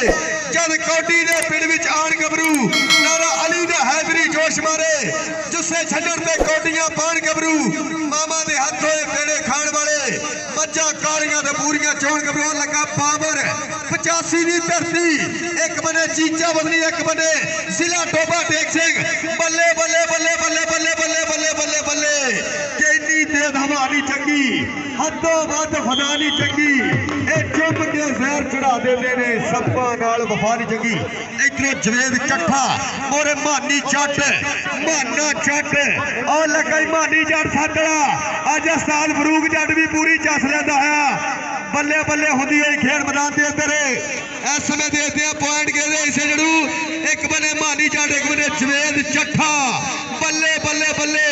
जद कौडी दे पिंड विच आण गबरू नारा अली दा हैदरी जोश मारे जुस्से छड्डण ते कौडियां पाण गबरू मामा दे हत्थ होए पेड़े खाण वाले मज्जां कालियां ते पूरियां चोण गबरू लगा पावर 85 दी धरती एक बने चीचा वतनी एक बने जिला टोबा टेक सिंह बल्ले बल्ले बल्ले बल्ले बल्ले बल्ले बल्ले बल्ले बल्ले किन्नी तेज हवा नहीं चंगी हदों वध फदा नहीं चंगी ए चुप के जहर चढ़ा देंदे ने सप्पां नाल वफा नहीं चंगी इधरों जवेद चट्ठा मोरे मानी जट माना जट और लगा मानी जट सातड़ा अज उस्ताद फरूक जट भी पूरी चस लैंदा है बल्ले बल्ले होंदी है खेल मैदान के अंदर इस समय देखते हैं पॉइंट कहते इसे जड़ू एक बने मानी जट एक बने जवेद चट्ठा बल्ले बल्ले बल्ले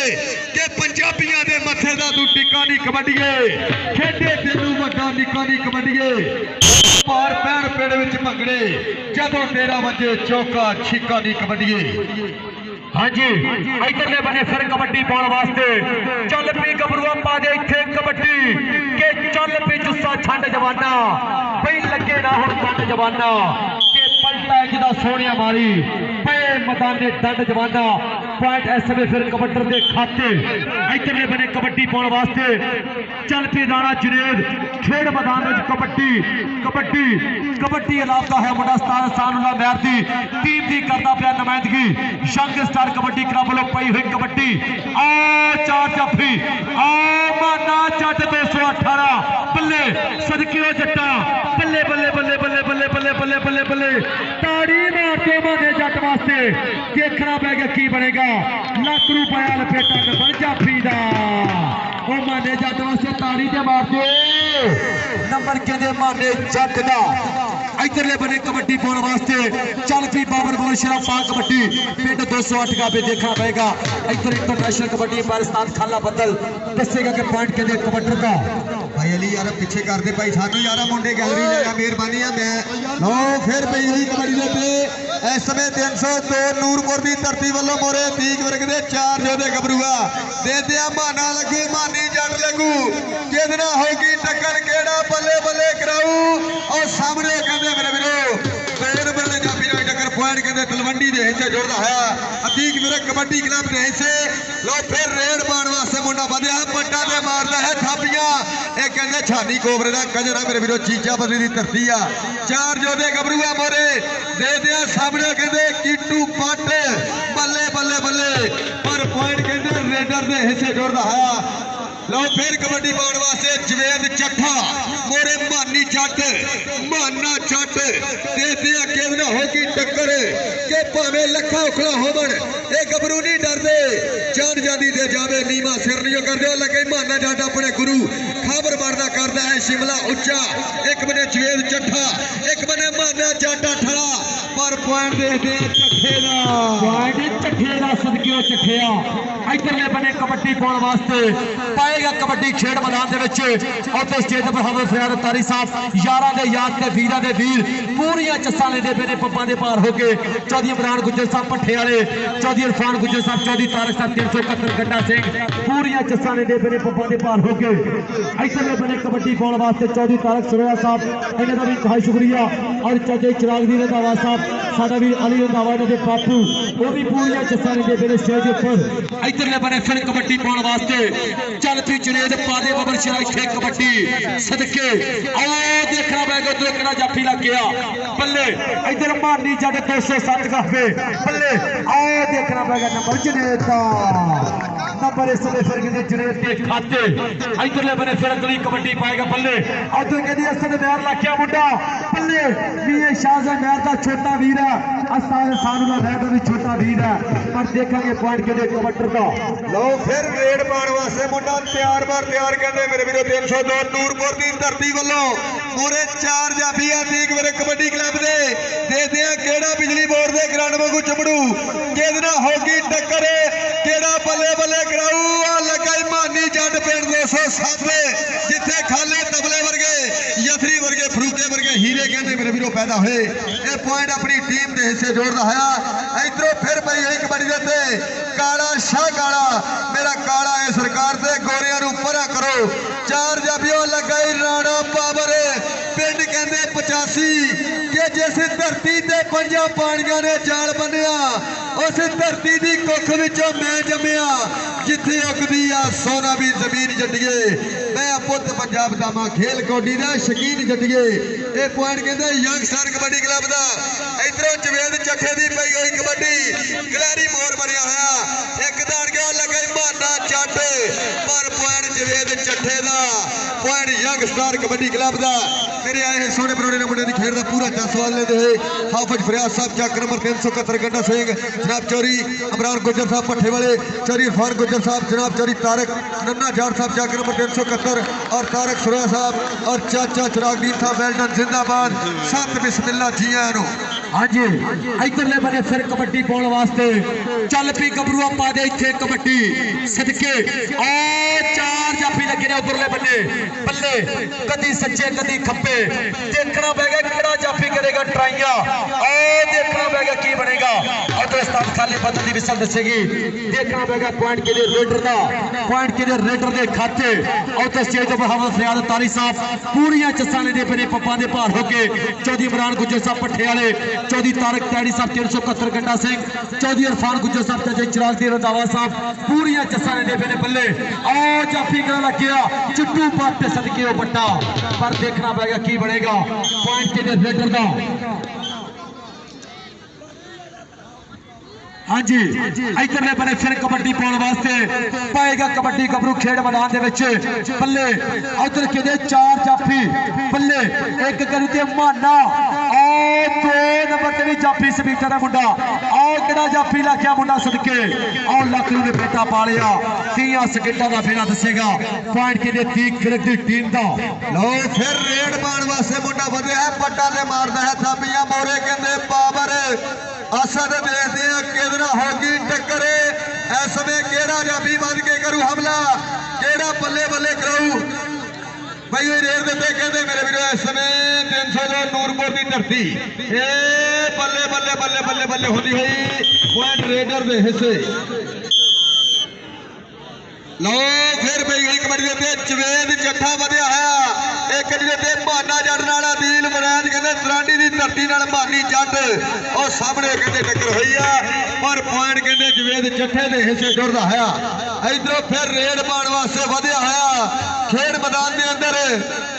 के पंजाबियों के मथे का तू टिक्का नहीं कबड्डीए खेडे तेनू वड्डा निक्का नहीं कबड्डीए पार पैण पेड़ विच मंगड़े जदों तेरा वजे चौका छिक्का नहीं कबड्डीए हाँ जी इधरले बने फिर कबड्डी पाने वास्ते चल पी गबरूआ पा दे इत्थे कबड्डी के चल पी जुस्सा छंड जवाना पई लगे ना हुण छंड जवाना के पलटा जिदा सोनिया मारी पे मैदाने दंड जवाना पॉइंट इस समय फिर कबड्डर के खाते इधरले बने कबड्डी पाने वास्ते चल पी राणा जुनेद खेड मैदान में कबड्डी कबड्डी कबड्डी अलापता है मुंडा सानुल्ला महर की टीम की करता पाया नुमाइंदगी यंग स्टार कबड्डी क्लब वालों पई हुई कबड्डी आ चार जाफी आ माना जट 218 बल्ले सदकियो जट्टा बल्ले बल्ले बल्ले बल्ले बल्ले बल्ले बल्ले बल्ले बल्ले ताड़ी मार के माने जट वास्ते देखना पै गया की बनेगा लाख रुपया लपेटा बन जाफी दा ओ माने जट वास्ते ताड़ी ते मार दो नंबर कहते माने जट दा इधरले बने कबड्डी पाने वास्ते चल पी बाबर बोल शराब पा कबड्डी पिंड 208 का भी देखना पड़ेगा इधर इंटरनेशनल कबड्डी पाकिस्तान खाला बदल दसेगा के पॉइंट कहते कबड्डर का भाई अली यार पीछे कर दे भाई सानू यार मुंडे गैलरी लेगा मेहरबानी है मैं लो फिर पई हुई कबड्डी दे पे इस समय 302 नूरपुर की धरती वालों मोरे तीक वर्ग के 4 जोधे गबरूआ दे दिया माना लगू मानी जट लगू किदना होगी टक्कर केड़ा बल्ले बल्ले कराऊ और सामने कहते मेरे वीरो पैर बल्ले जाफी नाल टक्कर पॉइंट कहते तलवंडी दे हिस्से जोड़दा है अतीक मेरे कबड्डी क्लब दे हिस्से लो फिर रेड पाने वास्ते मुंडा बधया पट्टा ते मारदा है थापियां ए कहंदे छानी कोबरे दा कजरा मेरे वीरो चीचा बदली दी धरती आ 4 जोधे गबरूआ मोरे दे दिया सामने कहते किट्टू पट बल्ले बल्ले बल्ले पर पॉइंट कहते रेडर दे हिस्से जोड़दा है लो फिर कबड्डी पाने वास्ते जवेद चट्ठा मोरे मानी जट माना जट देखते कितना होगी टक्कर के भावे लखा उखला होवन ये गबरू नहीं डरते जान जानी दे जावे नीमा सिर नहीं करते लगे माना जट अपने गुरु खबर मारदा करता है शिमला उच्चा एक बने जवेद चट्ठा एक बने माना जट ठड़ा पर पॉइंट देखते चट्ठे का सदकियो चट्ठिया इधरले बने कबड्डी पाने वास्ते पाएगा कबड्डी खेड मैदान के स्टेज पर हमें फरियाद तारी साहब यारा दे याद के वीरा दे वीर पूरियां चस्सा लेंदे पे ने पप्पा दे पार होके चौधरी इमरान गुज्जर साहब पट्ठे वाले चौधरी इरफान गुज्जर साहब चौधरी तारक साहब 371 गड्ढा सिंह पूरियां चस्सा लेंदे पे ने पप्पा दे पार होके इधरले बने कबड्डी पाने वास्ते चौधरी तारक सुरेया साहब इन्हां दा भी बहुत शुक्रिया और चौधरी चिराग दी रंधावा साहब साडा भी अली रंधावा दे बापू वो भी पूरियां चस्सा लेंदे पे ने स्टेज पर इधरले बने फिर कबड्डी पाने वास्ते चल पी जुनेद पादे बबर शराई खे कबड्डी सदके आ देखना पड़ेगा तो कितना जाफी लग गया बल्ले इधर मानी जट 207 का बल्ले आ देखना पड़ेगा नंबर जुनेद का नंबर इस समय फिर किसी जुनेद के खाते इधरले बने फिर अगली कबड्डी पाएगा बल्ले और तो कहती असद महर ला क्या मुंडा बल्ले ये शाहजहां महर का छोटा वीर है अस्ताद सानुल्ला महर का भी छोटा वीर है पर देखेंगे पॉइंट के लिए कबड्डर का लो फिर रेड पाने वास्ते मुंडा तैयार बार तैयार कहते मेरे वीरो 302 नूरपुर की धरती वालों पूरे 4 जाफी आतीक मेरे कबड्डी क्लब दे दिया केड़ा बिजली बोर्ड के ग्राउंड वांगू चमड़ू किदना होगी टक्कर केड़ा बल्ले बल्ले कराऊ आ लगा मानी जट पिंड 207 जिथे खाले तबले वर्गे यथरी वर्गे फरूके वर्गे हीरे कहते मेरे वीरो पैदा हुए ये पॉइंट अपनी टीम के हिस्से जोड़ता है इधरों फिर पई हुई कबड्डी देते काला शाह काला मेरा काला है सरकार से गोरिया परा करो 4 जाफियों लगाई राणा पावर पिंड कहते 85 के जे जिस धरती ते पंजा पानियां ने जाल बनिया उस धरती की कुख विचों मैं जमिया जिथे उगदी आ सोना भी जमीन जटिए मैं पुत पंजाब दा मां खेल कौडी दा शकीन जटिए ये पॉइंट कहते यंगस्टर कबड्डी क्लब दा इधरों जवेद चट्ठे दी पई हुई कबड्डी गलैरी मोर बनिया होया एक दाड़ गया लगे बहाना जट पर पॉइंट जवेद चट्ठे दा पॉइंट यंगस्टर कबड्डी क्लब दा मेरे आए सोने परोने मुंडे की खेड का पूरा 10 सवाल लेते हुए हाफिज फरियाद साहब चक नंबर 371 गंडा सिंह जनाब चौरी इमरान गुजर साहब पट्ठे वाले चौरी इरफान गुजर साहब जनाब चौरी तारक नन्ना जाट साहब चक नंबर 371 और तारक सुरा साहब और चाचा चिरागदीन साहब वेल्डन जिंदाबाद सत बिस्मिल्ला जी आया हाँ जी इधरले बने फिर कबड्डी पाने वास्ते चल पी गबरू पा दे इत्थे कबड्डी सदके ओ चार जाफी लगे ने उधरले बने बल्ले कदी सच्चे कदी खब्बे देखना पेगा किहड़ा जाफी करेगा ट्राइया ओ देखना पेगा की बनेगा उधर स्थान खाली बदल की विसल दसेगी देखना पेगा पॉइंट के लिए रेडर का पॉइंट के लिए रेडर के खाते उधर स्टेज पर हवा फरियाद तारी साहब पूरियां चस्सा ने दे पे पप्पा दे भार होके चौधरी इमरान गुजर साहब पट्ठे वाले चौधरी तारक टैडी साहब 371 गंडा सिंह चौधरी इरफान गुजर साहब चाचा चिरागदीन रंधावा साहब पूरियां चस्सा ने दे पे बल्ले ओ जाफी करा लग गया चिट्टू पाटे सदके बट्टा पर देखना पड़ेगा की बनेगा पॉइंट के लिए रेडर का हाँ जी इधरले बने फिर कबड्डी पाने वास्ते पाएगा कबड्डी गबरू खेड मैदान दे विच बल्ले उधर के चार जाफी बल्ले एक करी ते माना ओ दो नंबर ते भी जाफी समीटर है मुंडा ओ किहड़ा जाफी लाखिया मुंडा सदके ओ लख नूं बेटा पा लिया 30 सेकंडां दा फेरा दसेगा पॉइंट के लिए 30 फिरक दी टीम दा लो फिर रेड पाने वास्ते मुंडा वधिया है पट्टा ते मारदा है थापियां मोरे कहंदे पावर असद देखते हैं किधर होगी टक्कर इस समय केड़ा जाफी बन के करू हमला केड़ा बल्ले बल्ले करू भाई रेड देते कहते मेरे वीरो इस समय 302 नूरपुर की धरती ए बल्ले बल्ले बल्ले बल्ले बल्ले होती हुई पॉइंट रेडर दे हिस्से लो फिर पई गई कबड्डी दे जवेद जट्ठा वधिया है एक जिहते बहाना जट नाल दिल मराज कहंदे सरांडी दी धरती नाल बहानी जट और सामने कहंदे टक्कर होई आ पर पॉइंट कहंदे जवेद जट्ठे दे हिस्से जुड़दा है इधरों फिर रेड पाने वास्ते वधिया है खेड मैदान दे अंदर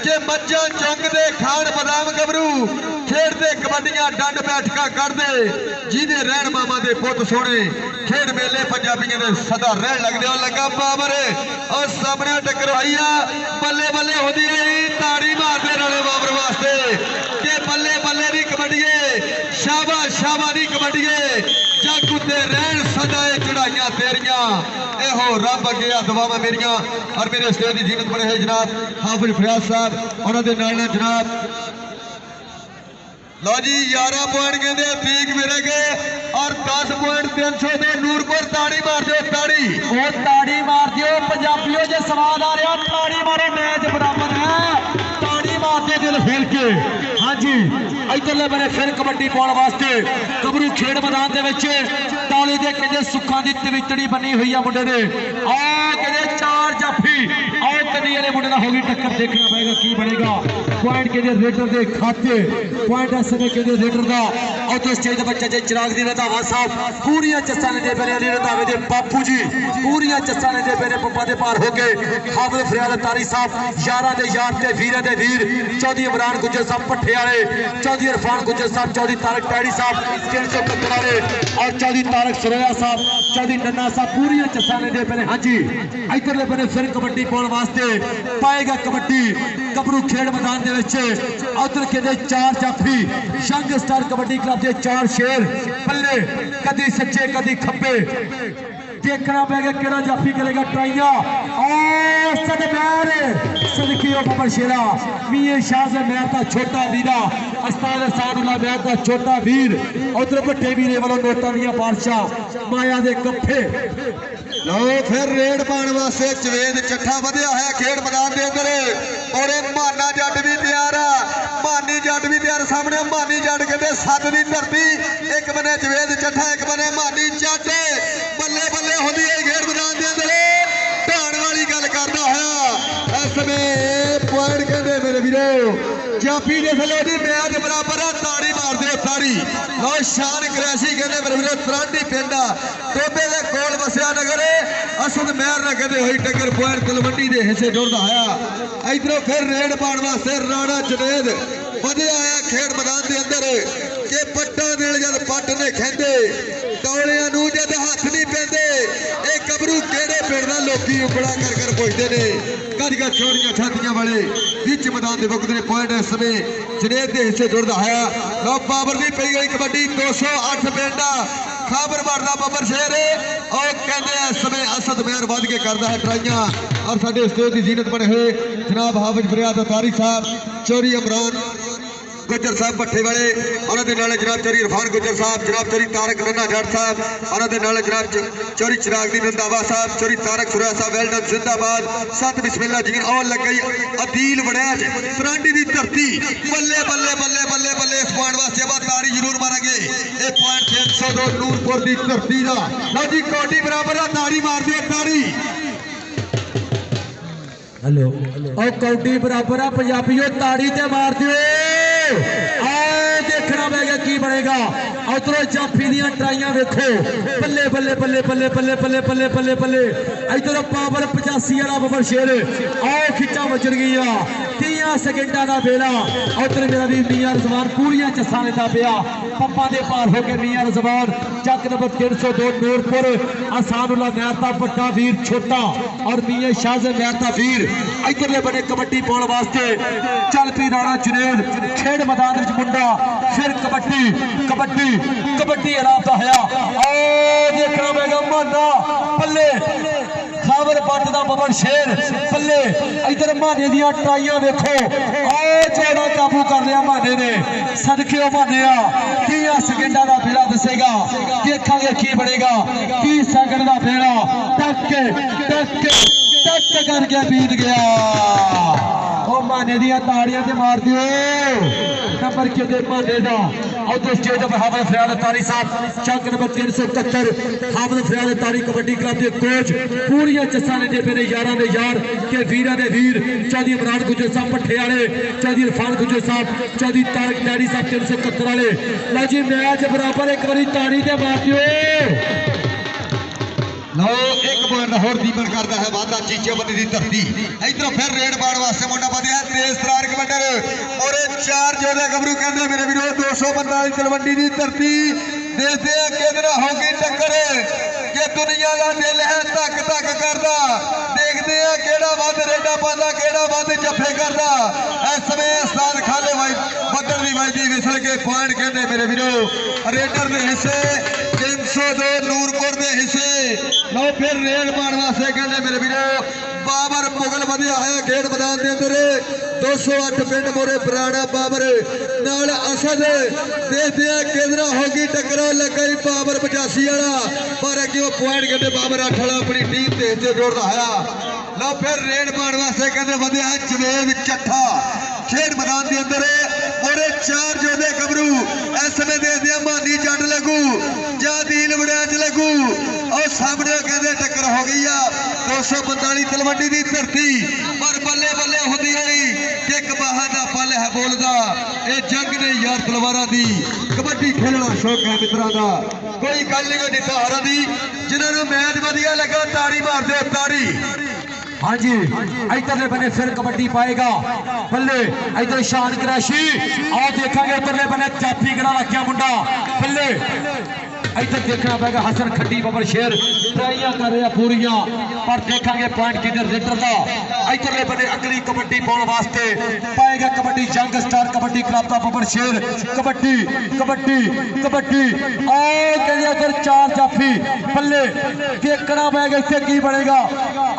जे मज्जां चंग दे खान बदाम गबरू खेडते कबड्डियां डंड बैठका करदे जिहदे रहण मामा दे पुੱਤ सोने खेड मेले पंजाबियों दे सदा रहण लगदे लगा बाबर और सामने टक्कर आई बल्ले बल्ले होती है ताड़ी मारते रले बाबर वास्ते के बल्ले बल्ले दी कबड्डिए शाबा शाबा दी कबड्डिए जग उत्ते रहन सदा चढ़ाइयां तेरियां एहो रब अगे दुआवां मेरियां और मेरे स्टेज की जीनत बने है जनाब हाफिज फरियाद साहब उन्होंने नाल जनाब लो जी 11 पॉइंट कहते ठीक मेरे गए और 10 पॉइंट 302 नूरपुर ताड़ी मार दो ताड़ी वो ताड़ी मार दियो पंजाबियों जे स्वाद आ रहा ताड़ी मारो मैच बराबर है ताड़ी मार दे दिल खेल के हाँ जी इधरले बने फिर कबड्डी पाने वास्ते गबरू खेड मैदान दे विच ताली दे कहंदे सुखां दी तवितड़ी बनी हुई है मुंडे दे आ कहंदे चार जाफी आओ कदी वाले मुंडे दा होगी टक्कर देखना पड़ेगा की बनेगा पॉइंट के रेडर दे खाते पॉइंट इस समय के रेडर दा और तो स्टेज पर चाचा चिरागदीन रंधावा साहब पूरियां चस्सा ने दे पे रंधावे दे बापू जी पूरियां चस्सा ने दे पे पप्पा दे पार होके हाफिज फरियाद तारी साहब यारां दे यार ते वीरां दे वीर चौधरी इमरान गुजर साहब पट्ठे वाले चौधरी इरफान गुजर साहब चौधरी तारक टैडी साहब 371 वाले और चौधरी तारक सुरैया साहब चौधरी नन्ना साहब पूरियां चस्सा ने दे पे हाँ जी इधरले बने फिर कबड्डी पाने वास्ते पाएगा कबड्डी गबरू खेड मैदान दे विच उधर के चार जाफी यंगस्टर कबड्डी क्लब के चार शेर बल्ले कदी सच्चे कदी खब्बे देखना पेगा किहड़ा जाफी करेगा ट्राइया सदकी बाबर शेरा मियां शाह से मैं का छोटा वीरा अस्ताद सादुल्ला मैं का छोटा वीर उधर भट्टे वीरे वालों नोटा दियां बादशाह माया दे कप्फे लो फिर रेड पाने वास्ते जवेद चट्ठा वधिया है खेड मैदान के अंदर और माना जट भी तैयार है मानी जट भी तैयार सामने मानी जट कहते सत की धरती एक बने जवेद चट्ठा एक बने मानी जट बल्ले बल्ले होती है खेड मैदान के अंदर ढाण वाली गल करता है इस समय पॉइंट कहते मेरे वीरो जाफी दे थले मैच बराबर है ताड़ी मार ताड़ी लो शान क्रैशी कहते मेरे वीरो तरांडी पिंडा टोबे दे कोल बसिया नगर असद महर ना कहते हुई टक्कर पॉइंट तलवंडी दे हिस्से जुड़दा आया इधरों फिर रेड पाउण वास्ते राणा जुनेद वधिया आया खेड मैदान के अंदर के पट्टा देल जद पट ने खेंदे टोलियां नूं जद हथ नहीं पेंदे ए गबरू केड़े पिंड दा लोकी उबड़ा कर पुछदे ने कदियां चोरियां छातियां वाले बीच मैदान दे वक्त ने पॉइंट इस समय जुनेद के हिस्से जुड़दा आया लो पावर दी पई गई कबड्डी 208 पिंडा खबर बढ़दा बबर शेर और कहते इस समय असद मेहर वध के करदा है ट्राइयां और साडे स्टेज की जीनत बने हुए जनाब हाफिज फरियाद अतारी साहब चोरी इमरान गुजर साहब भट्ठे वाले उन्होंने नाले जनाब चोरी इरफान गुजर साहब जनाब चोरी तारक नन्ना जट साहब उन्होंने नाले जनाब चोरी चिराग दी रंधावा साहब चोरी तारक सुरा साहब वेल्डन जिंदाबाद सत बिस्मिल्लाह जी और लग गई अदील वड़ैच तरांडी दी धरती बल्ले बल्ले बल्ले बल्ले बल्ले इस पॉइंट वास्ते अब ताड़ी जरूर मारेंगे ये पॉइंट 302 नूरपुर दी धरती दा लो जी कोटी बराबर ताड़ी मार दियो ताड़ी हेलो और कौडी बराबर है पंजाबियों ताड़ी ते मार दियो देखना पैगा की बनेगा उधरों जाफी दियां ट्राइयां वेखो बल्ले बल्ले बल्ले बल्ले बल्ले बल्ले बल्ले बल्ले बल्ले इधरों पावर 85 वाला बबर शेर आओ खिच्चा बचन गई 30 सेकंडा का बेड़ा उधर मेरा भी मियां रजवान पूरियां चस्सा लेता पिया पप्पा दे पार होकर मियां रजवान चक नंबर 302 नूरपुर आसानुल्लाह मेहरता पट्टा वीर छोटा और मियां शाहजे मेहरता वीर इधरले बने कबड्डी पाउण वास्ते चल पी राणा जुनेद खेड मैदान विच मुंडा फिर कबड्डी कबड्डी कबड्डी आराम दा होया ओ देखना पैगा माना पल्ले खबर पट दा बबर शेर पल्ले इधर माने दियां ट्राइयां देखो ओ जोड़ा काबू कर लिया माने ने सदके ओ माने आ 30 सेकंडा दा बेड़ा दसेगा देखांगे की बनेगा 30 सेकंड दा बेड़ा टक करके बीत गया ओ माने दियां ताड़ियां ते मार दियो नंबर के दे माने दा उधर स्टेज पर हाफिज फरियाद तारी साहब चक नंबर 371 हाफिज फरियाद तारी कबड्डी क्लब के कोच पूरियां चस्सा लेंदे पे ने यारां दे यार के वीरां दे वीर चौधरी इमरान गुजर साहब भट्ठे वाले चौधरी इरफान गुजर साहब चौधरी तारक डैडी साहब 371 वाले लो जी मैच बराबर एक बारी ताड़ी ते मार दियो लो एक पॉइंट होर दीपन करता है वादा चीचावती दी धरती इधरों फिर रेड पाउण वास्ते मुंडा वधिया तेज तरार कमांडर और 4 जोधे गबरू कहंदे मेरे वीरो 245 तलवंडी दी धरती देखते हैं किधर होगी टक्कर कि दुनिया का दिल है धक धक करदा देखते हैं केड़ा वध रेडा पांदा केड़ा वध जफे करदा इस समय उस्ताद खाले भाई बदल दी भाई दी विसल के पॉइंट कहंदे मेरे वीरो रेडर दे हिस्से 302 नूरपुर दे हिस्से लो फिर रेड पाउण वास्ते कहंदे मेरे वीरो बाबर मुगल वधिया है खेड मैदान के अंदर 208 पिंड मोरे पुराना बाबर नाल असद देखते हैं किधर होगी टक्कर लग गई बाबर 85 वाला पर अगे पॉइंट कहते बाबर 8 वाला अपनी टीम के हिस्से जोड़ता है लो फिर रेड पाउण वास्ते कहते वधिया जवेद चट्ठा खेड मैदान के अंदर मोरे 4 जोधे गबरू इस समय देखते हैं मानी जट लगू जा दील वड़ैच लगू और सामने कहते टक्कर हो गई 245 तलवंडी की धरती पर बल्ले बल्ले होती रही एक बाहा का पल है बोलता ये जंग ने यार तलवारा दी कबड्डी खेलना शौक है मित्रों का कोई गल नहीं जिता हारा दी जिन्होंने मैच वधिया लगा ताड़ी मार दो ताड़ी हाँ जी इधरले बने फिर कबड्डी पाएगा बल्ले इधर शान क्रैशी और देखेंगे उधरले बने जाफी गड़ा रखा मुंडा बल्ले इधर देखना पड़ेगा हसन खड्डी बबर शेर ट्राइयां कर रहा पूरियां पर देखेंगे पॉइंट किधर रेडर का इधरले बने अगली कबड्डी पाउण वास्ते पाएगा कबड्डी यंगस्टर कबड्डी क्लब का बबर शेर कबड्डी कबड्डी कबड्डी और कहते उधर 4 जाफी बल्ले देखना पड़ेगा इससे की बनेगा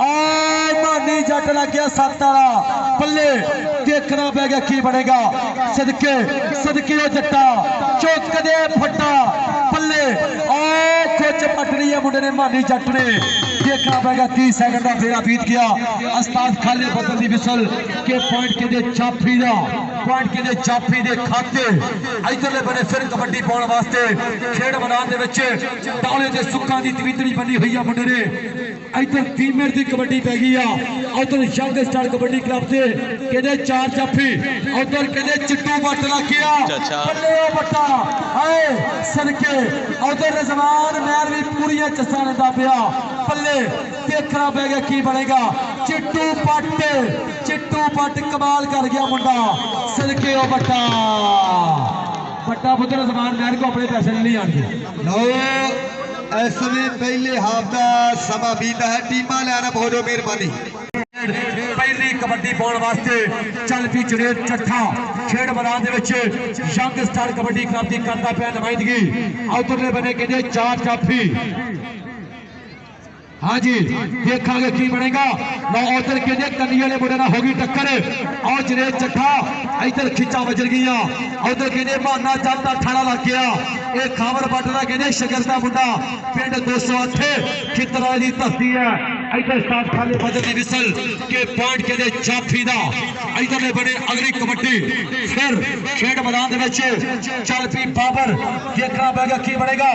और मानी जट लग गया 7 वाला बल्ले देखना पड़ेगा की बनेगा सदके सदके जट्टा चौक दे फट्टा बल्ले कुछ पटनी है मुंडे ने मानी जट ने देखना पड़ेगा 30 सेकंड का फेरा बीत गया उस्ताद खाले बदल दी विसल के पॉइंट के दे चाफी दा पॉइंट के दे चाफी दे खाते इधरले बने फिर कबड्डी पाउण वास्ते खेड मैदान दे विच टाले दे सुक्कां दी तवीतड़ी बनी हुई है मुंडे ने इधर 3 मिनट की कबड्डी पै गई आ उधर यंगस्टर कबड्डी क्लब से कहते 4 जाफी उधर कहते चिट्टू बट लग गया बल्ले ओ बट्टा आए सदके उधर रिजवान मैर भी पूरी चस्सा लेंदा पिया बल्ले देखना पै गया की बनेगा चिट्टू पट कमाल कर गया मुंडा सदके ओ बट्टा बट्टा पुत्र रिजवान मैर को अपने पैसे नहीं आने लो इस समय पहले हाफ का समा बीता है टीमां लाइनअप हो जाओ मेहरबानी पहली कबड्डी पाने वास्ते चल पी जुनेद चट्ठा खेड मैदान दे विच यंग स्टार कबड्डी क्लब दी करदा पिया नुमाइंदगी उधरले बने कहंदे 4 जाफी हाँ जी देखा की बनेगा ना उधर कहते कन्नी वाले मुंडे नाल होगी टक्कर और जुनेद चट्ठा इधर खिचा वजर गई उधर कहते बहाना चलता ठाड़ा लग गया ये खावर बट का कहते शगरदा मुंडा पिंड 208 खितरा की धरती है इधर स्टाफ खाले बजर की विसल के पॉइंट कहते जाफी का इधर बने अगली कबड्डी फिर खेड मैदान चल पी बाबर देखना पैगा की बनेगा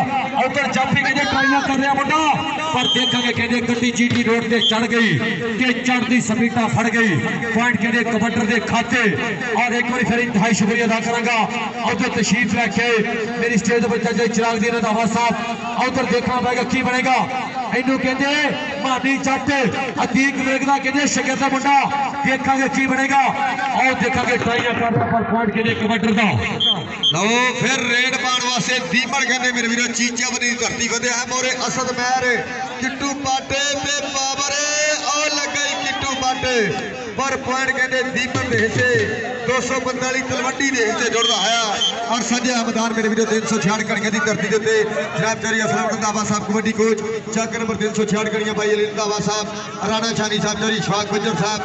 उधर जाफी कहते ट्राइयां कर रहा मुंडा पर देखा कहते गड्डी जीटी रोड से चढ़ गई कि चढ़ती सपीटा फड़ गई पॉइंट कहते कबड्डर के खाते और एक बार फिर इंतहाई शुक्रिया अदा करांगा उधर तशरीफ लैके मेरी स्टेज पर जज चिराग दी रंधावा साहब उधर देखना पैगा की बनेगा इनू कहते मानी जट अतीक वेगदा कहते शगर का मुंडा देखा की बनेगा और देखा ट्राइयां कर रहा पर पॉइंट कहते कबड्डर का लो फिर रेड पाने वास्ते दीमड़ कहते मेरे वीरों चीचावनी धरती वधिया है मोरे असद महर किट्टू पाटे ते बाबर और लगे किट्टू पाटे पर पॉइंट कहते दीपक दे हिस्से 245 तलवंडी दे हिस्से जुड़ता है और सजा मैदान मेरे वीरों 366 कड़ियां की धरती के उत्ते जनाब चौधरी असलम रंधावा साहब कबड्डी कोच चक नंबर 366 कड़ियां भाई अली रंधावा साहब राणा छानी साहब चौधरी शवाक गुज्जर साहब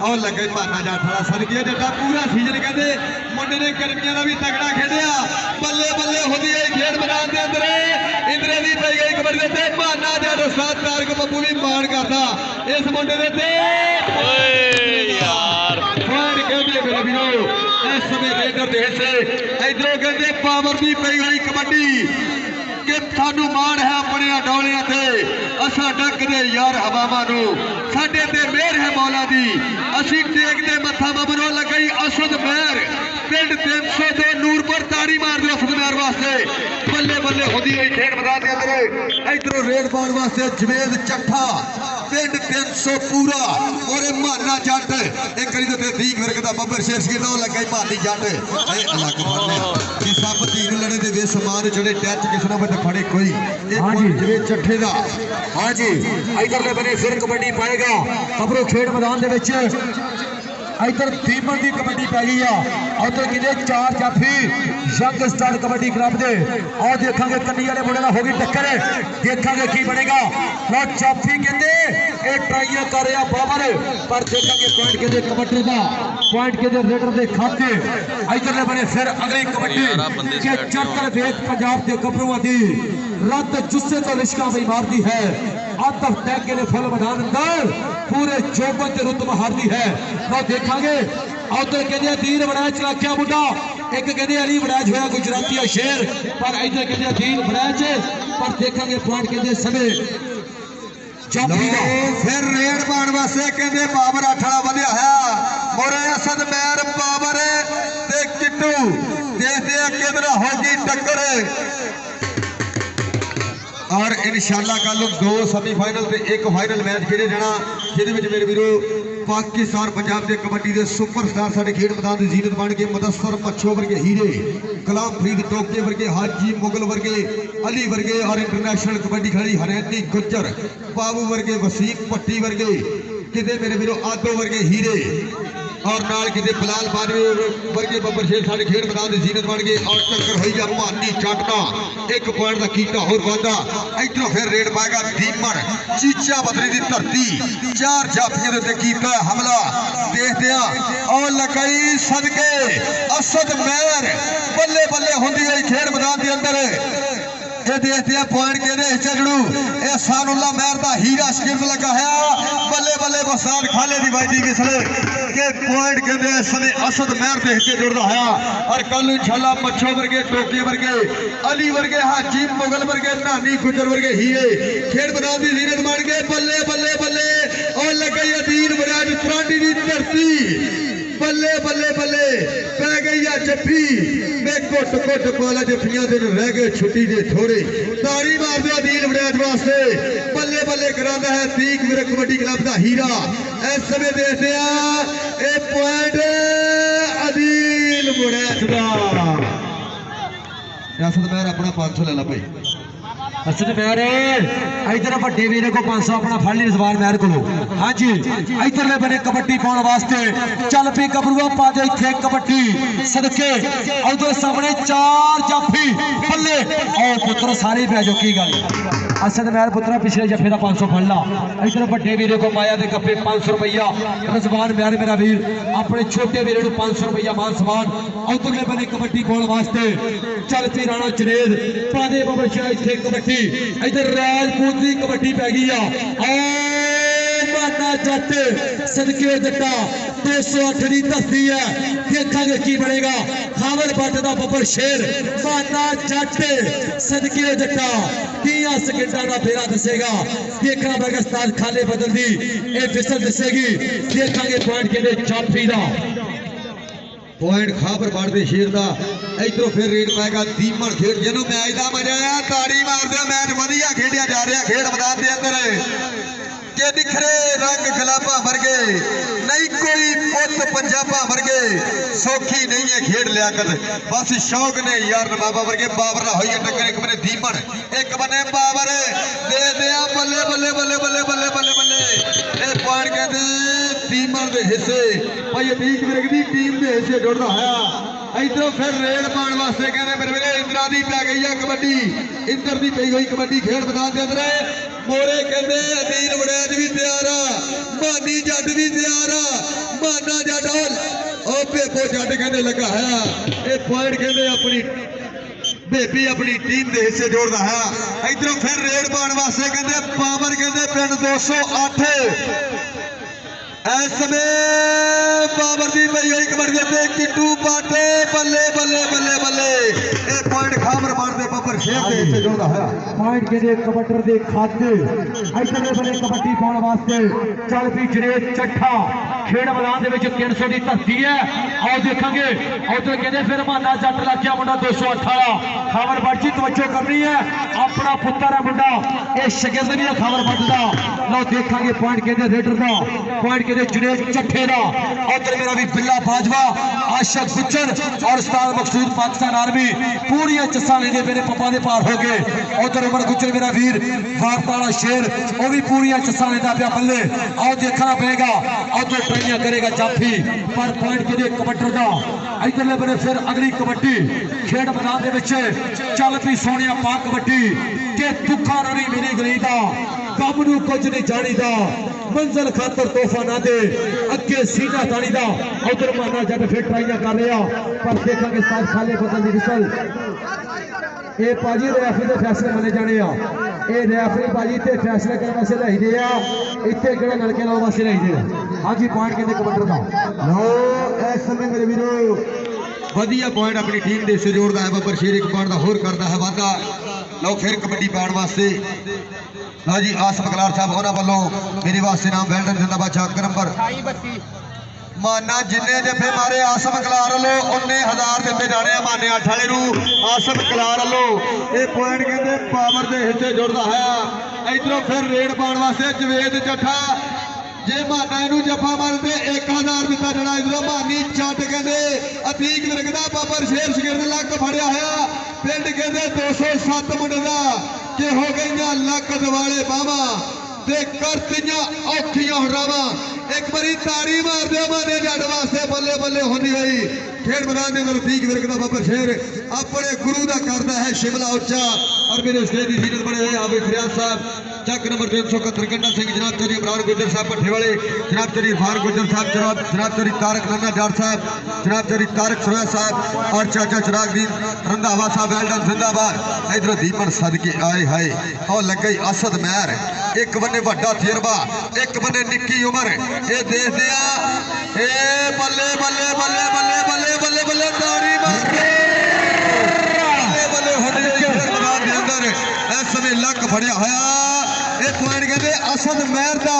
और लगे माना जाठा सदके जटा पूरा सीजन कहते मुंडे ने गर्मियां का भी तगड़ा खेलिया बल्ले बल्ले होती है खेड मैदान के अंदर इंद्रे दी पई गई कबड्डी ते माना जाट उस्ताद तारक बब्बू भी मान करता इस मुंडे दे यार पॉइंट कहते मेरे वीरों इस समय रेडर दे हिस्से इधरों कहते पावर भी पई हुई कबड्डी कि सानू मान है अपने डोलियां ते असा डकदे यार हवावां नू साडे ते मेहर है मौला दी असी टेकदे मत्था बबरो लगई असद महर पिंड 302 नूरपुर ताड़ी मार दे असद महर वास्ते बल्ले बल्ले होदी है खेड मैदान के अंदर इधरों रेड पाउण वास्ते जवेद चट्ठा पिंड 300 पूरा और माना जट एक करी ते ठीक वर्ग दा बब्बर शेर सी लो लगई मानी जट ए अल्लाह को फड़ने ये सब तीन लड़े दे वे समान जड़े टच किस ना बट फड़े कोई एक जवेद चट्ठे दा हाँ जी इधरले बने फिर कबड्डी पाएगा खबरों खेड मैदान दे विच इधर दीमन की कबड्डी पै गई है उधर कहते 4 जाफी यंग स्टार कबड्डी क्लब दे और देखांगे कन्नी वाले मुंडे नाल होगी टक्कर देखांगे की बनेगा लो जाफी कहते ये ट्राइयां कर रहा बाबर पर देखांगे पॉइंट कहते कबड्डी का पॉइंट कहते रेडर के खाते इधरले बने फिर अगली कबड्डी के चक्कर वेख पंजाब के गबरूआं दी रत जुस्से तो लिशका भी मारती है आतफ टैके ने फुल मैदान अंदर पूरे चौबन से रुत मारती है लो देखांगे उधर कहते दीन बड़ैच लाख्या मुंडा एक कहते अली बड़ैच होया गुजराती शेर पर इधर कहते दीन बड़ैच पर देखांगे पॉइंट कहते समय फिर रेड पाने वास्ते कहते बाबर अठड़ा वधिया है मोरे असद महर बाबर ते किट्टू देखते किधर होगी टक्कर और इंशाल्लाह कल 2 सेमीफाइनल ते 1 फाइनल मैच खेले जाना जिहदे मेरे वीरों पाकिस्तान पंजाब के कबड्डी के सुपरस्टार साडे खेड मैदान की जीनत बन के मुदस्सर मच्छो वर्गे हीरे गुलाम फरीद टोके वर्गे हाजी मुगल वर्गे अली वर्गे और इंटरनेशनल कबड्डी खिलाड़ी हरैनी गुज्जर बाबू वर्गे वसीम पट्टी वर्गे किते मेरे वीरों आदो वर्गे हीरे और नाल किते बिलाल बानवे वर्गे बब्बर शेर साडे खेड मैदान की जीनत बन गए और टक्कर हुई है मानी चटना 1 पॉइंट का कीता होर वादा इधरों फिर रेड पाएगा दीमन चीचा बदरी की धरती 4 जाफियों के कीता हमला देखते और लगाई सदके असद महर बल्ले बल्ले होंदी है खेड मैदान के अंदर ये देखते हैं पॉइंट कहते हिस्से जड़ू ये सानुल्ला महर दा हीरा शिगिर्द लगा है बल्ले बल्ले बसाद खाले दी भाई दी विसले के पॉइंट कहते इस समय असद महर दे हिस्से जुड़दा है और कल इंशाल्लाह मच्छो वर्गे टोके वर्गे अली वर्गे हाजी मुगल वर्गे नानी गुजर वर्गे हीए खेड मैदान दी जीनत बन गए बल्ले बल्ले बल्ले और लग गई दीन बराज त्रांडी दी धरती बल्ले बल्ले बल्ले पै गई है जफ्फी मैं घुट घुट पाला जफ्फियां दिन रह गए छुट्टी दे थोड़े ताड़ी मार दिया अदील वड़ैच वास्ते बल्ले बल्ले करांदा है तीक मेरे कबड्डी क्लब दा हीरा इस समय देखते हैं ए पॉइंट अदील वड़ैच दा असद महर अपना 500 ले ला भाई असद महर इधर बड़े वीर को 500 अपना फड़ ली रिजवान महर को हाँ जी इधरले बने कबड्डी पाने वास्ते चल पी गबरूआ पा दे इथे कबड्डी सदके उधर सामने 4 जाफी बल्ले और पुत्र सारे पै जो की गल असद महर पुत्रा पिछले जफे का 500 फड़ ला इधर बड़े वीर को पाया दे कप्पे 500 रुपया रिजवान महर मेरा वीर अपने छोटे वीर 500 रुपया मान समान उधरले बने कबड्डी पाने वास्ते चल पी राणा जनेद पा दे बबरशाह इथे कबड्डी इधर राजपूत की कबड्डी पै गई माना जट सदके जट्टा 208 की धरती है देखा की बनेगा खावर बट का बब्बर शेर माना जट सदके जट्टा 30 सेकंडा का फेरा दसेगा देखना पड़ेगा उस्ताद खाले बदल दी ये फिसल दसेगी देखा पॉइंट के चाफी का पॉइंट खाबर बढ़ते शेर का इधरों फिर रेड पाएगा दीमन खेड जिन्हों मैच का मजा आया ताड़ी मारते मैच वधिया खेडिया जा रहा खेड मैदान के अंदर के निखरे रंग गुलाबा वर्गे नहीं कोई पुत पंजाबा वर्गे सौखी नहीं है खेड लियाकत बस शौक ने यार नवाबा वर्गे बाबर ना होई टक्कर एक बने दीमन एक बने बाबर दे दिया बल्ले बल्ले बल्ले बल्ले बल्ले बल्ले बल्ले ए पॉइंट कहते दीमन दे हिस्से भाई अतीक वर्ग दी टीम दे हिस्से जुड़दा है इधरों फिर रेड पाने वास्ते कहते मेरे वीरे इंद्रा दी पै गई है कबड्डी इंद्र दी पई हुई कबड्डी खेड मैदान के अंदर मोरे कहते अदील वड़ैच भी तैयार आ मानी जट भी तैयार आ माना जट ओ बेबो जट कहते लगा है ये पॉइंट कहते अपनी बेबी अपनी टीम के हिस्से जोड़ता है इधरों फिर रेड पाने वास्ते कहते पावर कहते पिंड 208 इस समय पावर की पई हुई कबड्डी किट्टू पाटे बल्ले बल्ले बल्ले बल्ले ये पॉइंट खाबर मारते बब्बर शेर के हिस्से जोड़ता है पॉइंट के कबड्डर के खाते इधरले बने कबड्डी पाने वास्ते चल पी जनेद चट्ठा खेड मैदान के 300 की धरती है आओ देखेंगे उधर कहते फिर माना जट लग गया मुंडा 218 खाबर बट जी तवज्जो करनी है अपना पुत्र है मुंडा ये शगिर्द भी है खाबर बट का लो देखेंगे पॉइंट कहते रेडर का पॉइंट कहते जनेद चट्ठे का उधर मेरा भी बिल्ला बाजवा आशक गुज्जर और उस्ताद मकसूद पाकिस्तान आर्मी पूरी चस्सा लेंगे मेरे पप्पा ने पार हो गए उधर उमर गुज्जर मेरा वीर वार्ता शेर वो भी पूरी चस्सा लेता पिया बल्ले आओ देखना पेगा उधर ट्राइयां करेगा जाफी पर पॉइंट के कबड्डर का इधरले बने फिर अगली कबड्डी खेड मैदान के चल पी सोनिया पा कबड्डी के दुखा नहीं मेरी गली का कम नू कुछ नहीं जानीदा मंजिल खातर तोहफा ना दे अगे सीधा तानी दा उधर माना जब फिर ट्राइयां कर रहा पर देखेंगे साथ खाले बदल दी विसल ये पाजी रेफरी के फैसले मने जाने ये रेफरी पाजी ते फैसले करने वास्ते लईदे आ इत्थे किहड़े लड़के लाओ वास्ते लईदे हां जी पॉइंट कहते कबड्डर दा लो इस समय मेरे वीरो वधिया पॉइंट अपनी टीम दे से जोड़दा है बब्बर शेर एक पॉइंट दा होर करदा है वादा लो फिर कबड्डी पाउण वास्ते लो जी आसम कलार साहब उन्हां वल्लों मेरे वास्ते नाम वेल्डन जिंदाबाद चौक नंबर माना जिन्ने जफे मारे आसम कलार लो उन्ने हजार दिते जाने माने 8 वाले नू आसम कलार लो ये पॉइंट कहते पावर के हिस्से जुड़ता है इधरों फिर रेड पाने वास्ते जवेद चट्ठा जे माना इनू जफा मारते 1000 दिता जाना इधरों मानी जट कहते अतीक विरगदा बाबर शेर शगिर्द लक फड़िया है पिंड कहते 207 मुंडे का कि हो गई लक दिवाले बावा करतियां औखियां हरावा एक बारी ताड़ी मार दो माने जट वास्ते बल्ले बल्ले होनी हुई खेड मैदान के अंदर ठीक विरकदा बब्बर शेर अपने गुरु का करता है शिमला उच्चा और मेरे स्टेज की जीनत बने हुए आबिद फरियाद साहब ਚੱਕ ਨੰਬਰ 371 गंडा सिंह जनाब चौधरी इमरान गुजर साहब भट्ठे वाले, जनाब चौधरी इरफान गुजर साहब, जनाब चौधरी तारक नाना जाट साहब, जनाब चौधरी तारक सरोया साहब और चाचा चिरागदीन रंधावा साहब वेल्डन जिंदाबाद। इधर दीपन सदके आए हाय और लग गई असद महर, एक बने वड्डा तजर्बा, एक बने निक्की उम्र, ये देखते ए बल्ले बल्ले बल्ले बल्ले बल्ले बल्ले बल्ले ताड़ी बल्ले बल्ले होने मैदान के अंदर इस समय लक फड़िया होया एक पॉइंट कहते असद महर दा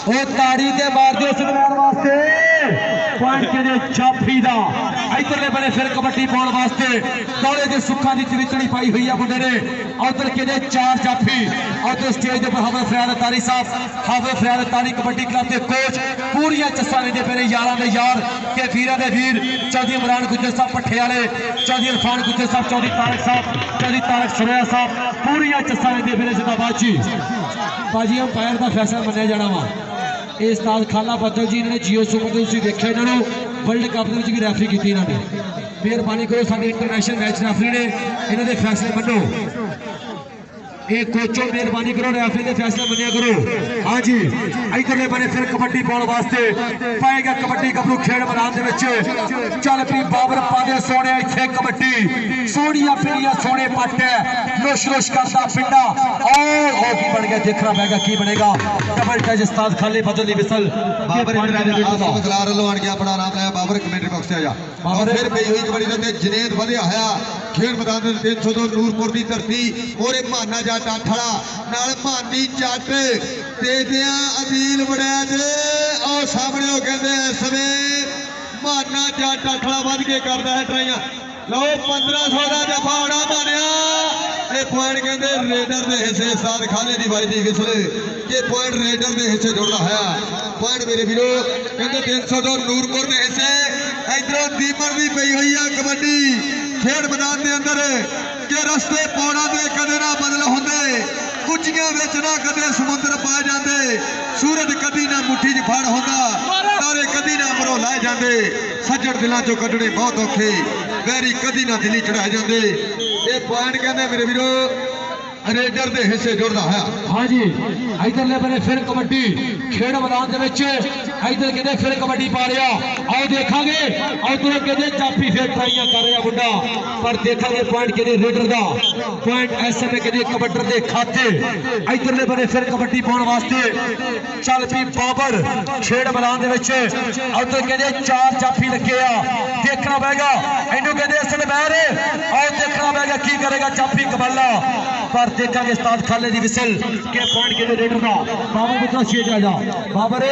वो ताड़ी के मारते असद महर वास्ते पॉइंट कहते चाफी दा। इधरले बने फिर कबड्डी पाउण वास्ते दौड़े के सुखा की चविचड़ी पाई हुई है मुंडे ने। उधर कहते 4 जाफी उधर स्टेज के ऊपर हाफिज फरियाद तारी साहब, हाफिज फरियाद तारी कबड्डी क्लब के कोच पूरियां चस्सा लेंदे पे यारां दे यार के वीरां दे वीर चौधरी इमरान गुजर साहब भट्ठे वाले, चौधरी इरफान गुजर साहब, चौधरी तारक साहब, चौधरी तारक सरोया साहब पूरियां चस्सा लेंदे पे जिंदाबाद जी। भाजी अंपायर का फैसला मन्निया जाना वा। ये उस्ताद खाला बदल जी इन्होंने जियो सुपर तो तुसीं देखिया इन्होंने वर्ल्ड कप में भी रैफरी की इन्होंने। मेहरबानी करो साडे इंटरनेशनल मैच रैफरी ने इन्हों के फैसले मनो। एक कोचो मेहरबानी करो रैफरी के फैसले मनिया करो। हाँ जी इधरले बने फिर कबड्डी पाउण वास्ते पाएगा कबड्डी गबरू खेल मैदान दे विच चल पी बाबर पादे सोने इत्थे कबड्डी सोनिया पिलिया सोने पट लुश लुश करता पिंडा और हो की बन गया देखना पैगा की बनेगा। डबल टच उस्ताद खाली बदल दी विसल बाबर बदलार लो आन गया बड़ा नाम है बाबर कमेंट्री बॉक्स से आजा और फिर पई हुई कबड्डी दे जनेद ਵਧਿਆ ਹੋਇਆ खेल मैदान दे 302 नूरपुर दी धरती और माना जट आठड़ा नाल मानी जट देदियां अदील वड़ैद और सामने हो कहंदे इस समय माना जट आठड़ा वध के करदा है ट्राइयां लो 1500 दा दफा होना मानिया ये पॉइंट कहंदे रेडर दे हिस्से साथ खाले दी बारी दी विसले ये पॉइंट रेडर दे हिस्से जुड़दा है पॉइंट मेरे वीरो कहंदे 302 नूरपुर दे हिस्से इधरों दीपन दी पई हुई है कबड्डी खेल मैदान के अंदर के रस्ते पौड़ा दे कदे ना बदल होंदे कुचियां विच ना कदे समुद्र पा जाते सूरज कदी ना मुट्ठी च फड़ होंदा तारे कदी ना मरो लाए जाते सज्जण दिलों चों कड्ढणे बहुत औखे वैरी कदी ना दिली चढ़ाए जाते ये पॉइंट कहते मेरे वीरो रेडर दे हिस्से जुड़दा है। हाँ जी इधरले बने फिर कबड्डी खेल मैदान दे विच इधर कहते फिर कबड्डी पा रहा आओ देखांगे उधर कहते जाफी फिर ट्राइयां कर रहा मुंडा पर देखांगे पॉइंट कहते रेडर दा पॉइंट इस समय कहते कबड्डर दे खाते। इधरले बने फिर कबड्डी पाउण वास्ते चल पी बाबर खेल मैदान दे विच उधर कहते 4 जाफी लगे आ देखना पेगा इन्हू कहते असल महर आओ देखना पेगा की करेगा जाफी कबल्ला पर देखेंगे उस्ताद खाले दी विसल के पॉइंट के रेडर दा बाबर पुत्रा छे जा बाबर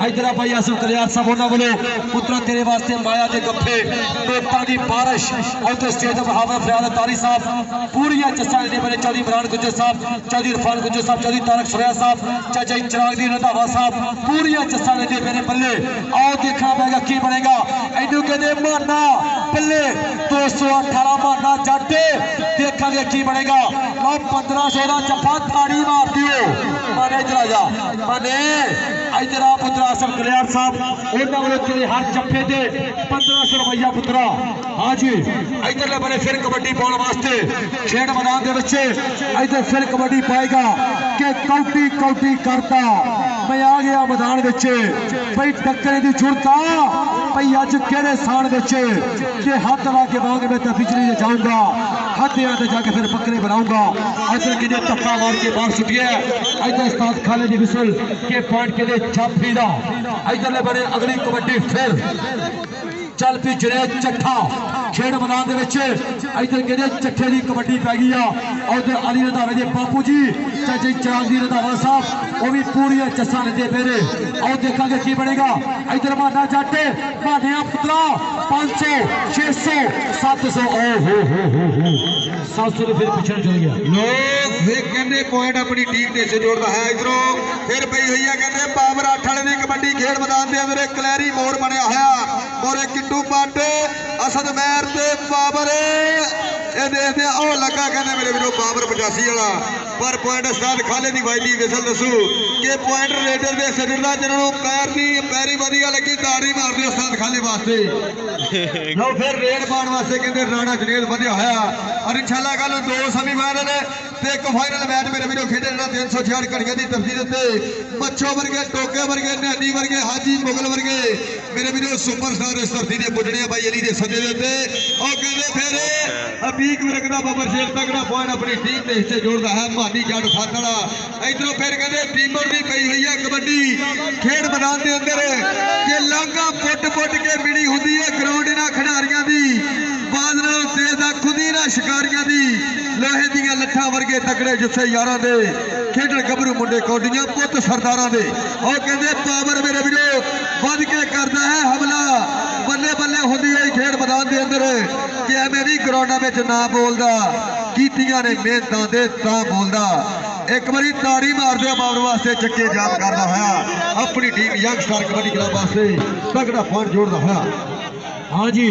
इधर भाई असम कल्याण साहब होना बोलो पुत्रा तेरे वास्ते माया दे गप्पे तोता दी बारिश और तो स्टेज पर हाफिज फरियाद तारी साहब पूरियां चस्सा दे बने चौधरी इमरान गुजर साहब, चौधरी इरफान गुजर साहब, चौधरी तारक सरोया साहब, चाचा चिरागदीन रंधावा साहब पूरियां चस्सा दे मेरे बल्ले आओ देखना पेगा की बनेगा इन्हू कहते माना बल्ले 218 माना जट देखांगे की बनेगा 1500 का जफा ताड़ी मार दियो माने इधर आ जा माने इधर आ पुत्रा असम कल्याण साहब उन्होंने वालों तेरे हर जफे से 1500 रुपया पुत्रा। हाँ जी इधरले बने फिर कबड्डी पाउण वास्ते खेल मैदान के बच्चे इधर फिर कबड्डी पाएगा कि कौटी कौटी करता मैं आ गया मैदान बच्चे भाई टक्करे की जरूरत भाई अज केड़े स्थान बच्चे कि हाथ ला के मांग में तो बिजली से जाऊंगा हाथ जाके फिर बकरे बनाऊंगा इधर कि धक्का मार के बाहर सुटिया इधर उस्ताद खाले दी विसल के पॉइंट के चाफी दा इधरले बने अगली कबड्डी फिर चल पी जरे चट्ठा खेल मैदान के इधर कहते चट्ठे की कबड्डी पै गई आ उधर अली रंधावे जे बापू जी चाचा चिरागदीन रंधावा साहब वो भी पूरी चस्सा लेंदे मेरे आओ देखा की बनेगा इधर माना जट माने पुत्रा 500 600 700 हो 700 तो फिर पिछड़ चल गया लोग फिर कहते पॉइंट अपनी टीम के से जोड़ता है इधरों फिर पई हुई है कहते बाबर आठड़े की कबड्डी खेल मैदान के अंदर एक कलैरी मोड़ बनया होया और एक किट्टू पट असद महर ते बाबर ये देखते ओ लगा कहते मेरे वीरों बाबर 85 वाला पर पॉइंट उस्ताद खाले दी वाइडी विसल दसू कि पॉइंट रेडर दे सजर दा जिन्होंने पैर दी पैरी वधिया लगी ताड़ी मार दे उस्ताद खाले वास्ते लो फिर रेड पाने वास्ते कहते राणा जनेल वधिया होया और इंशाल्लाह कल दो सेमीफाइनल ते एक फाइनल मैच मेरे वीरों खेडे जेड़ा 366 घड़ियां दी तरतीब ते मच्छो वर्गे टोके वर्गे नैनी वर्गे हाजी मुगल वर्गे मेरे वीरों सुपरस्टार इस धरती दे पुजने भाई अली दे सदे दे और कहते फिर अबीक वर्ग दा बबर शेर तगड़ा पॉइंट अपनी टीम दे हिस्से जोड़दा है मानी जट खातड़ा इधरों फिर कहते टीमर दी पई हुई है कबड्डी खेड मैदान दे अंदर कि लांघा पुट के मिली हुंदी है ग्राउंड इन्हां खिडारियां दी बाज नाल तेज आ खुदी ना शिकारियां दी लोहे दियां लट्ठां वर्गे तगड़े जुस्से यारां दे खेडण गबरू मुंडे कौडियां पुत सरदारां दे और कहते पावर मेरे वीरो वध के करदा है हमला बल्ले बल्ले हुंदी है खेड मैदान दे अंदर कि एवें भी ग्राउंडां विच ना बोलदा कीतियां ने मेहनतां दे तां बोलदा एक बारी ताड़ी मार दे मारन वास्ते चक्के जाम करदा होया अपनी टीम यंगस्टर कबड्डी क्लब वास्ते तगड़ा पॉइंट जोड़दा होया हाँ जी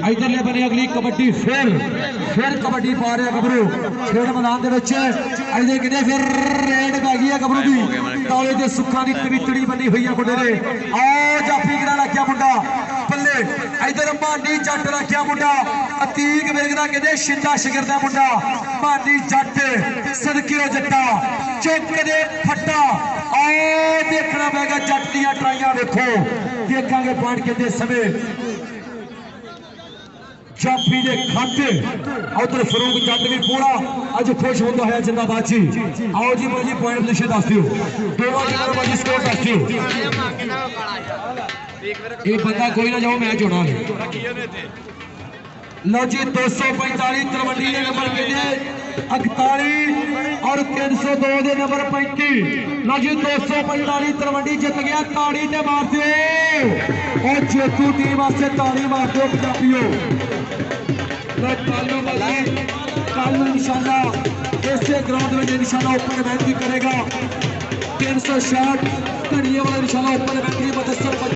इधरले बने अगली कबड्डी फिर कबड्डी पा रहे गबरू खेड मैदान दे विच इधर किने फिर रेड पै गई है गबरू दी तौले ते सुखा दी तवितड़ी बनी हुई है मुंडे ने आओ जाफी गिरा रखिया मुंडा बल्ले इधर मानी जट रखिया मुंडा अतीक वेगदा कहते शिंदा शिगर दा मुंडा मानी जट सदकियो जट्टा चुक दे फट्टा आओ देखना पैगा जट दियां ट्राइयां देखो देखांगे पॉइंट कहते समय जाफी दे खाते उधर फरूक जट भी पूरा अज खुश होता है जिंदाबाद जी आओ जी भाजी पॉइंट लिखे दस दियो दोनों जिन्होंने भाजी स्कोर दस दियो ये बंदा कोई ना जाओ मैच होना लो जी 245 तलवंडी के नंबर कितने 41 और 302 के नंबर 35 लो जी 245 तलवंडी जीत गया ताड़ी ते मार दो और जेतू टीम वास्ते ताड़ी मार दो पंजाबियों कल इंशाल्लाह इसे ग्राउंड में इंशाल्लाह ओपन इवेंट भी करेगा 360 घड़ियों वाला इंशाल्लाह ओपन इवेंट भी